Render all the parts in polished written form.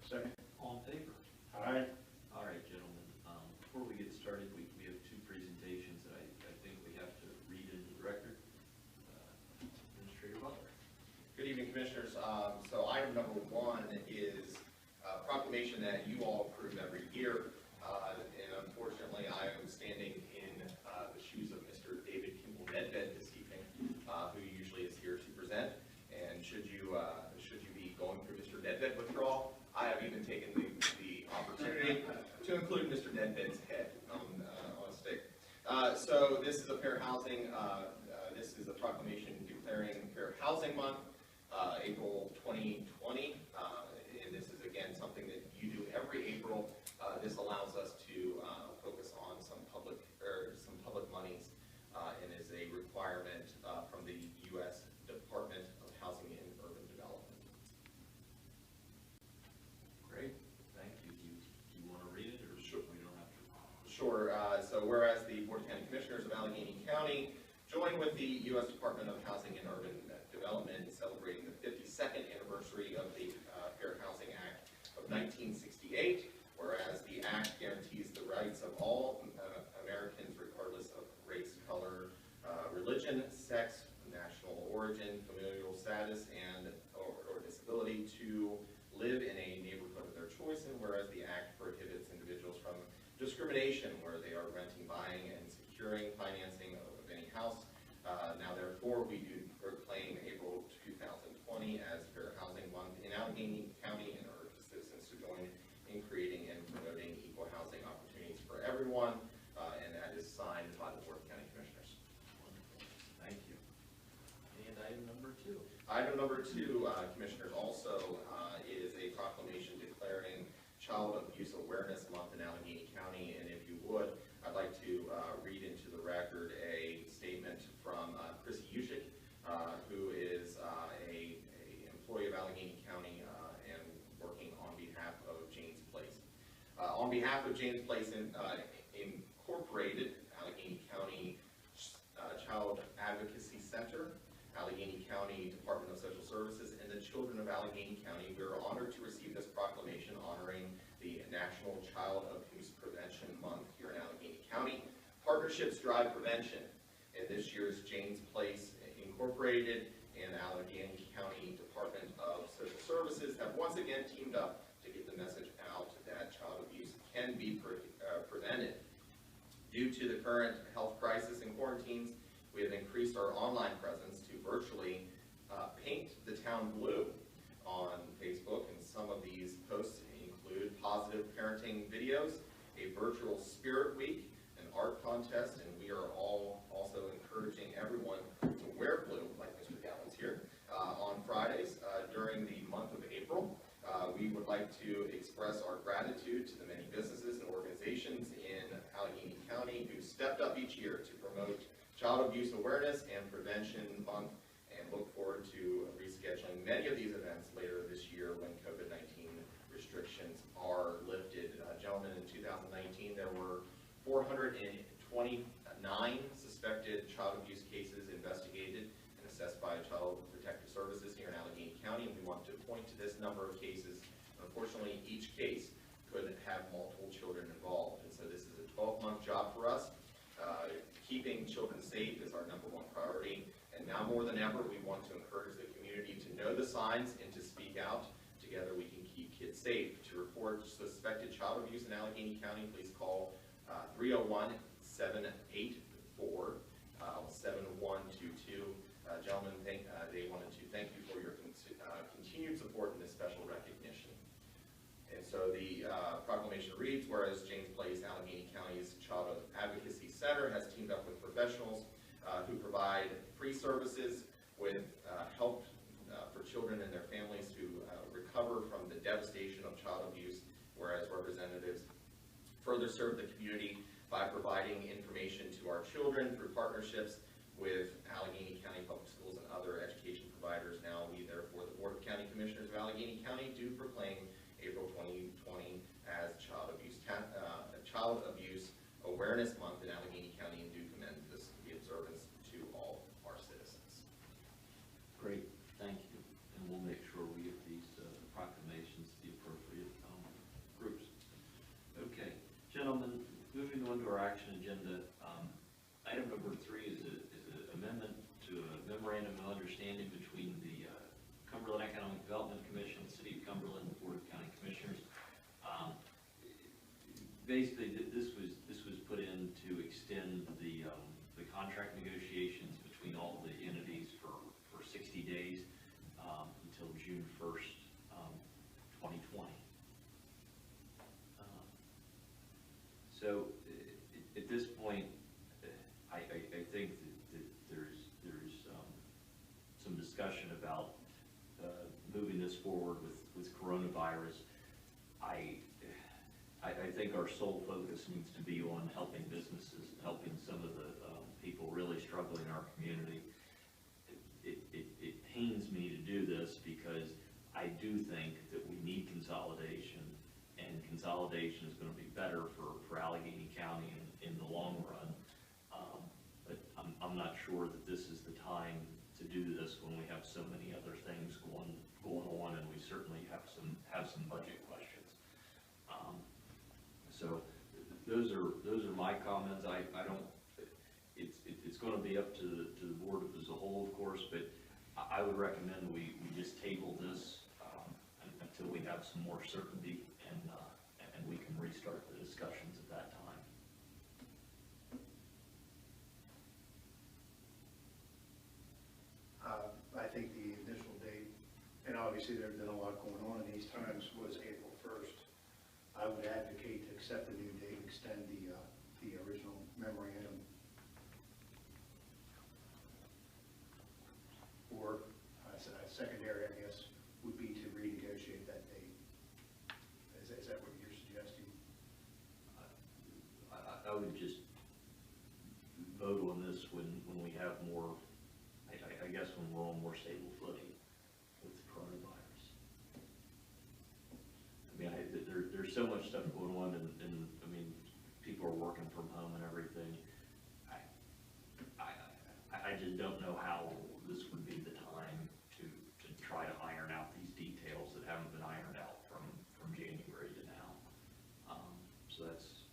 Second. All in favor? Aye. All right, gentlemen, before we get started, we have two presentations that I think we have to read into the record. Administrator Butler. Good evening, Commissioners. So item number one is a proclamation that you all approve every year. And unfortunately, I am standing in the shoes of Mr. David Kimball Nedved this evening, who usually is here to present. And should you be going through Mr. Nedved withdrawal, I have even taken the opportunity to include Mr. Nedved's head on a stick. So this is a fair housing. This is a proclamation declaring Fair Housing Month, April 2020. And this is again something that you do every April. This allows us to focus on some public monies, and is a requirement from the U.S. Department of Housing and Urban Development. Great, thank you. Do you want to read it, or Sure. We don't have to? Sure. So whereas the Board of County Commissioners of Allegheny County join with the U.S. Department of Housing and Urban Development in celebrating the 52nd anniversary of the Fair Housing Act of 1968, whereas the Act guarantees the rights of all Americans regardless of race, color, religion, sex, national origin, familial status, and or disability to live in a neighborhood of their choice, and whereas the Act prohibits individuals from discrimination where they are renting, buying, and securing financing of any house. Now therefore, we do proclaim April 2020 as Fair Housing Month in Allegany County and urge citizens to join in creating and promoting equal housing opportunities for everyone, and that is signed by the Board of County Commissioners. Wonderful. Thank you. And item number two. Item number two, Commissioners, also is a proclamation declaring Child Abuse Awareness Month in Allegany County. And if you would, I'd like to read into the record a statement from Chris Yushik, who is a employee of Allegheny County and working on behalf of James Place. On behalf of James Place Incorporated, Allegheny County Child Advocacy Center, Allegheny County Department of Social Services, and the children of Allegheny County, we are honored to receive this proclamation honoring the National Child Abuse Prevention Month here in Allegheny County. Partnerships drive prevention, and this year's James Place Incorporated and Allegheny County Department of Social Services have once again teamed up to get the message out that child abuse can be prevented. Due to the current health crisis and quarantines, we have increased our online presence to virtually paint the town blue on Facebook, and some of these posts include positive parenting videos, a virtual spirit week, an art contest, and we are all also encouraging everyone to wear blue, like Mr. Gallon's here, on Fridays during the month of April. We would like to express our gratitude to the many businesses and organizations in Allegheny County who stepped up each year to promote Child Abuse Awareness and Prevention Month, and look forward to rescheduling many of these events later this year when COVID-19 restrictions are lifted. Gentlemen, in 2019, there were 429 suspected child abuse cases investigated and assessed by Child Protective Services here in Allegheny County, and we want to point to this number of cases. Unfortunately, each case could have multiple children involved, and so this is a 12-month job for us. Keeping children safe is our #1 priority, and now more than ever, we want to encourage the community to know the signs and to speak out. Together, we can keep kids safe. To report suspected child abuse in Allegheny County, please call 301-784-7122. Gentlemen, they wanted to thank you for your continued support in this special recognition. And so the proclamation reads, whereas James Place, Allegheny County's Child Advocacy Center has teamed up with professionals who provide free services with help for children and their families to recover from the devastation of child abuse, whereas representatives further serve the community by providing information to our children through partnerships with Allegheny County Public Schools and other education providers. Now we, therefore, the Board of County Commissioners of Allegheny County, do proclaim April 2020 as Child Abuse Awareness Month in Allegheny County, and do commend the observance to all our citizens. Great, thank you. And we'll make sure we get these proclamations to the appropriate basically, this was put in to extend the contract negotiations between all the entities for 60 days until June 1st, 2020. So at this point, I think that there's some discussion about moving this forward with coronavirus. I think our sole focus needs to be on helping businesses, helping some of the people really struggling in our community. It pains me to do this because I do think that we need consolidation, and consolidation is going to be better for Allegheny County in the long run. But I'm not sure that this is the time to do this when we have so many other things going on, and we certainly have some budget questions. So those are my comments. I don't. It's going to be up to the board as a whole, of course, but I would recommend we just table this until we have some more certainty, and we can restart the discussions at that time. I think the initial date, and obviously there's been a lot going on in these times, was April 1st. I would advocate to accept the new date, extend the original memorandum. Or secondary, I guess, would be to renegotiate that date. Is that what you're suggesting? I would just vote on this when we have more, I guess when we're on more stable footing with the coronavirus. I mean, there's so much stuff going on, and I mean, people are working from home and everything. I just don't know how this would be the time to try to iron out these details that haven't been ironed out from January to now. So that's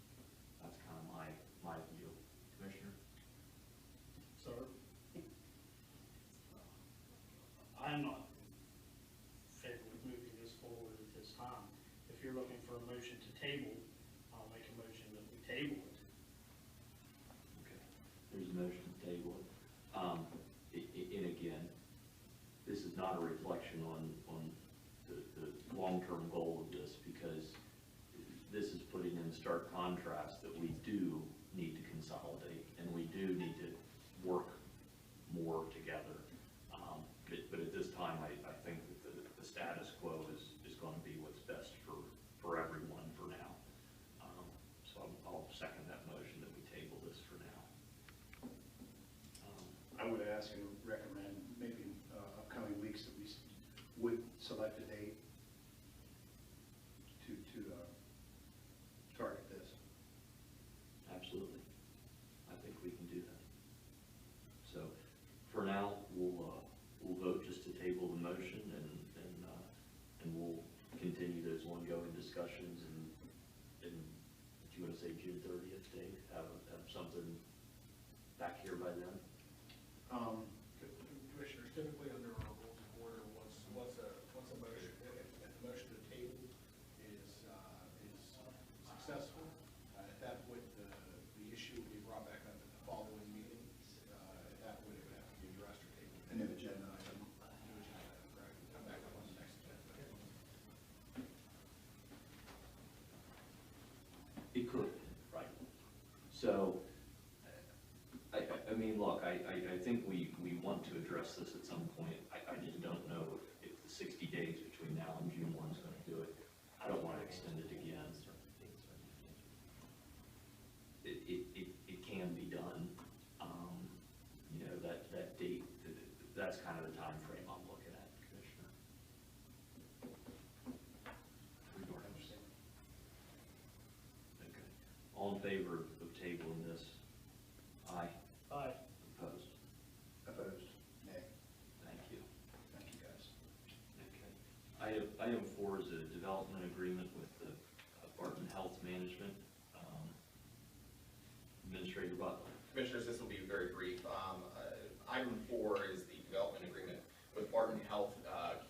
kind of my view. Commissioner? Sir? I'm not in favor of moving this forward at this time. If you're looking for a motion to table, I'll make a motion that we table it. Okay. There's a motion to table it. And again, this is not a reflection on the long-term goal of this, because this is putting in stark contrast that we do need to consolidate, and we do need to work more together. But at this time, I think that the status quo is going to be what's best for everyone for now. So I'll second that motion that we table this for now. I would ask and recommend maybe upcoming weeks that we would select a date to target this. Absolutely. I think we can do that. So for now, we'll vote just to table the motion, and we'll continue those ongoing discussions, and do you want to say June 30th date? Have something back here by then? Commissioners, typically under our rules of order, once a motion, if the motion to table is successful, at that point the issue will be brought back up at the following meeting. At that point, it would have to be addressed or tabled. A new agenda item. New agenda item, right? Come back up on the next agenda. It could, right? So, I mean, look, I think we want to address this at some point. I just don't know if the 60 days between now and June 1 is going to do it. I don't want to extend it again. It can be done. You know, that date, that's kind of the time frame I'm looking at, Commissioner. Okay. All in favor of tabling this? Aye. Aye. Opposed? Opposed? Nay. Thank you. Thank you, guys. Okay. Item 4 is a development agreement with the Barton Health Management. Administrator Butler. Commissioners, this will be very brief. Item 4 is the development agreement with Barton Health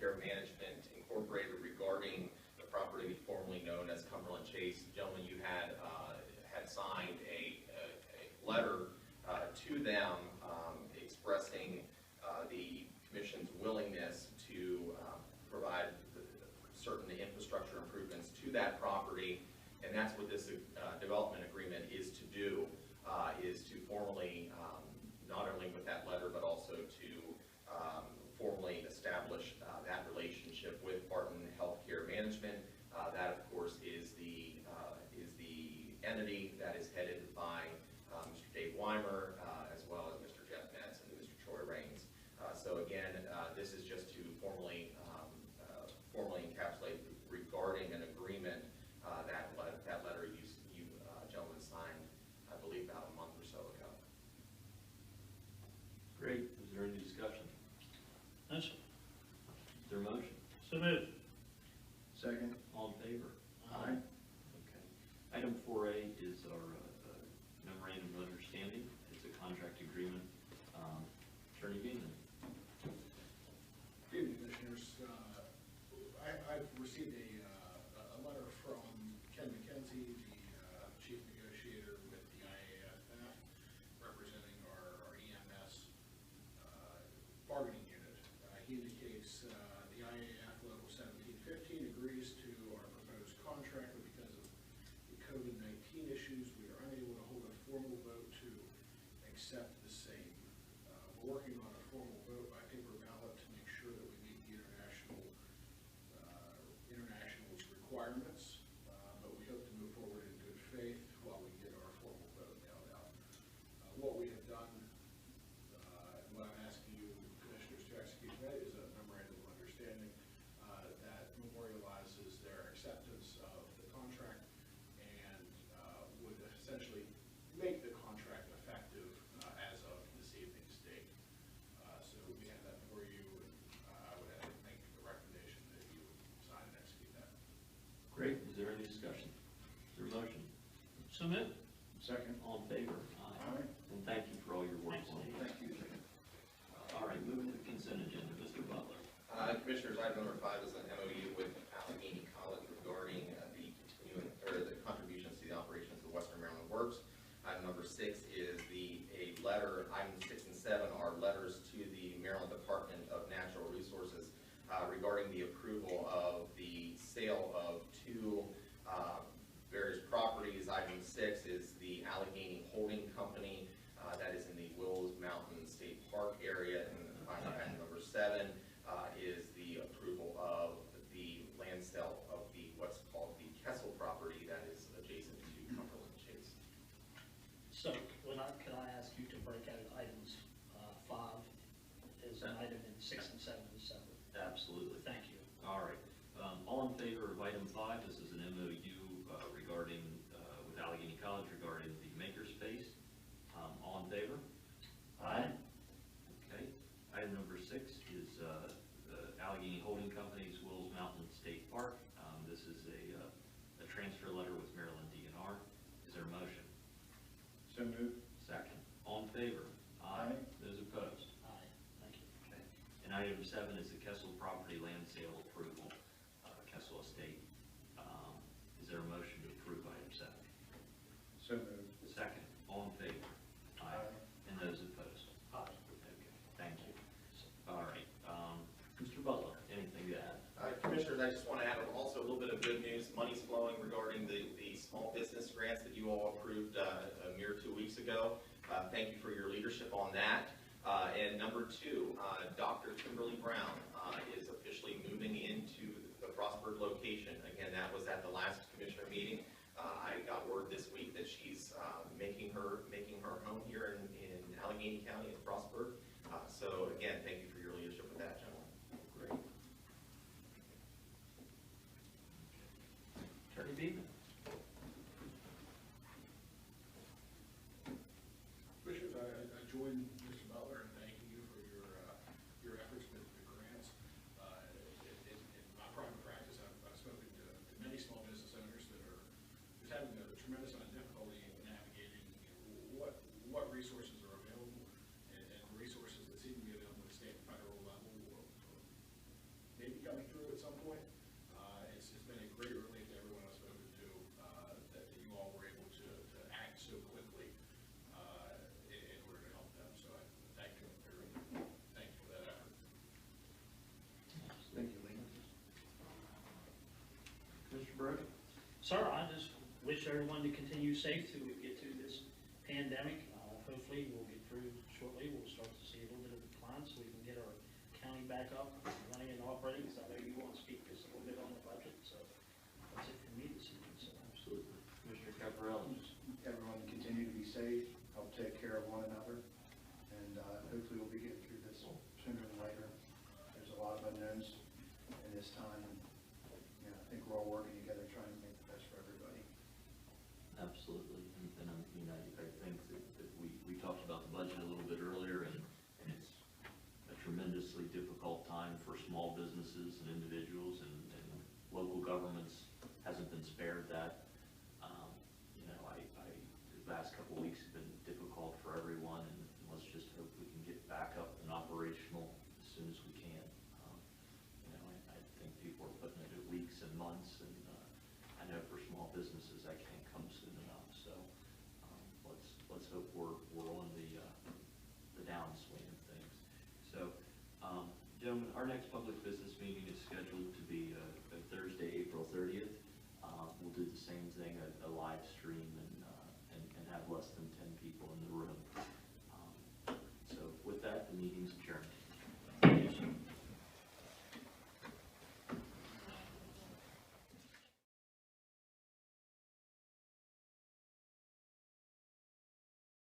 Care Management Incorporated regarding the property formerly known as Cumberland Chase. Gentlemen, you had signed a letter to them expressing the Commission's willingness to provide certain infrastructure improvements to that property, and that's what this development agreement is to do, is to formally, not only with that letter, but also to formally establish that relationship with Barton Healthcare Management. That, of course, is the entity that is headed by Mr. Dave Weimer, as well as Mr. Jeff Metz and Mr. Troy Raines. So again, this is just to formally encapsulate regarding an agreement that letter you gentlemen signed, I believe, about a month or so ago. Great. Is there any discussion? No, sir. Is there a motion? So moved. Second. All in favor? Aye. Okay. Item 4A is our memorandum of understanding. It's a contract agreement. Attorney Beaman. Good evening, Commissioners. I've received a letter from Ken McKenzie, the Chief Negotiator with the IAFF, representing our EMS bargaining unit. He indicates the IAF Local 1715 agrees to our proposed contract, but because of the COVID-19 issues, we are unable to hold a formal vote to accept the same. We're working on a formal vote by paper ballot to make sure that we meet the international's requirements, but we hope to move forward in good faith while we get our formal vote nailed out. What we have done, what I'm asking you, Commissioners, to execute today is a memorandum of understanding that memorializes their acceptance of the contract and would essentially make the contract effective as of this evening's date. So we have that for you, and I would make the recommendation that you sign and execute that. Great. Is there any discussion? Is there a motion? So moved. Second. All in favor? Aye. And thank you for all your work on it. Thank you. All right, moving to the consent agenda. Mr. Butler. Commissioners, item number 5 is an MOU with Allegany College regarding the contributions to the operations of Western Maryland Works. Item number 6 is a letter. Item 6 and 7 are letters to the Maryland Department of Natural Resources regarding the approval of the sale of 2 various properties. Item 6 is the Allegany Holding Company that is in the Willows Mountain State Park area, and finally, item number 7 is the approval of the land sale of what's called the Kessel property that is adjacent to Cumberland Chase. So, could I ask you to break out items 5 as an item and 6 and 7 is separate? Absolutely. Thank you. All right. All in favor of item 5, this is an MOU regarding, with Allegany College regarding the makerspace. All in favor? Aye. Okay. Item number 6 is the Allegany Holding Company's Willows Mountain State Park. This is a transfer letter with Maryland DNR. Is there a motion? So moved. Second. All in favor? Aye. Those opposed? Aye. Thank you. Okay. And item 7 is the Kessel property land sale approval, Kessel Estate. Is there a motion to approve item 7? So moved. Second. All in favor? Aye. And those opposed? Aye. Okay, thank you. All right, Mr. Butler, anything to add? Commissioners, I just want to add also a little bit of good news. Money's flowing regarding the small business grants that you all approved a mere 2 weeks ago. Thank you for your leadership on that. And number 2, Dr. Kimberly Brown is officially moving into the Frostburg location. Again, that was at the last commissioner meeting. I got word this week that she's making her home here in Allegany County in Frostburg. So again, thank you for your leadership with that, gentlemen. Great. Attorney Beaman. Commissioners, I join Mr. Butler in thanking you for your efforts with the grants. In my private practice, I've spoken to many small business owners that are just having a tremendous amount of difficulty navigating what resources are available and resources that seem to be available at the state and federal level or maybe coming through at some point. It's been a great relief to everyone I've spoken to, Mr. Burke? Sir, I just wish everyone to continue safe till we get through this pandemic. Hopefully, we'll get through shortly. We'll start to see a little bit of decline so we can get our county back up, running and operating, because I know you want